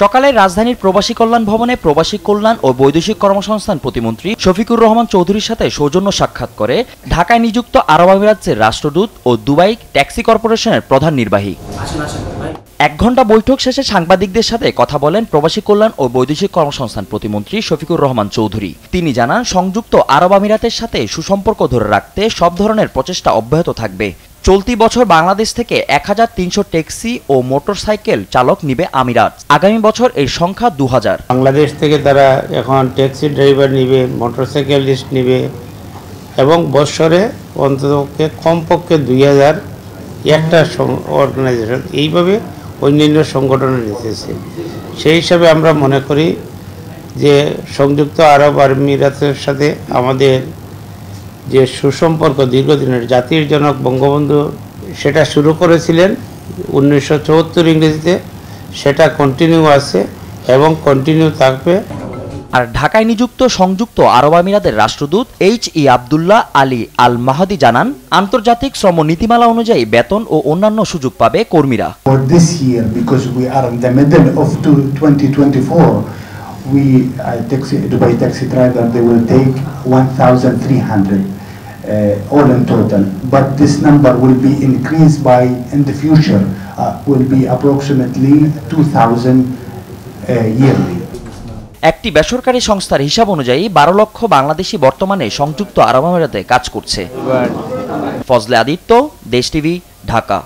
সকালে রাজধানীর প্রবাসী কল্যাণ ভবনে প্রবাসী কল্যাণ ও বৈদেশিক কর্মসংস্থান প্রতিমন্ত্রী শফিকুর রহমান চৌধুরীর সাথে সৌজন্য সাক্ষাৎ করে ঢাকায় নিযুক্ত আরব আমিরাতের রাষ্ট্রদূত ও দুবাই ট্যাক্সি কর্পোরেশনের প্রধান নির্বাহী। 1 ঘণ্টা বৈঠক শেষে সাংবাদিকদের সাথে কথা বলেন প্রবাসী কল্যাণ ও বৈদেশিক কর্মসংস্থান প্রতিমন্ত্রী শফিকুর রহমান চৌধুরী। তিনি জানান, সংযুক্ত আরব আমিরাতের সাথে সুসম্পর্ক ধরে রাখতে সব ধরনের প্রচেষ্টা অব্যাহত থাকবে। চলতি বছর বাংলাদেশ থেকে 1300 ট্যাক্সি ও মোটরসাইকেল চালক নিবে আমিরাত। আগামী বছর এর সংখ্যা 2000। বাংলাদেশ থেকে তারা এখন ট্যাক্সি ড্রাইভার নিবে, মোটরসাইকেলিস্ট নিবে এবং বছরে অন্তত কমপক্ষে 2000 একটা অর্গানাইজেশন এইভাবে অন্যান্য সংগঠনে নিতেছে। সেই হিসাবে আমরা মনে করি যে সংযুক্ত আরব আমিরাতের সাথে আমাদের যে সুসম্পর্ক দীর্ঘদিনের, জাতির জনক বঙ্গবন্ধু সেটা শুরু করেছিলেন 1974 ইংরেজিতে, সেটা কন্টিনিউ আছে এবং কন্টিনিউ থাকবে। আর ঢাকায় নিযুক্ত সংযুক্ত আরব আমিরাতের রাষ্ট্রদূত H.E. আব্দুল্লাহ আলী আল মাহাদি জানান, আন্তর্জাতিক শ্রম নীতিমালা অনুযায়ী বেতন ও অন্যান্য সুযোগ পাবে কর্মীরা। For this year, because we are in the middle of 2024, Dubai taxi driver, they will take 1,300 all in total. But this number will be increased by, in the future, will be approximately 2,000 yearly. একটি বেসরকারি সংস্থার হিসাব অনুযায়ী 12 লক্ষ বাংলাদেশি বর্তমানে সংযুক্ত আরব আমিরাতে কাজ করছে। ফজলে আদিত্য, দেশ টিভি, ঢাকা।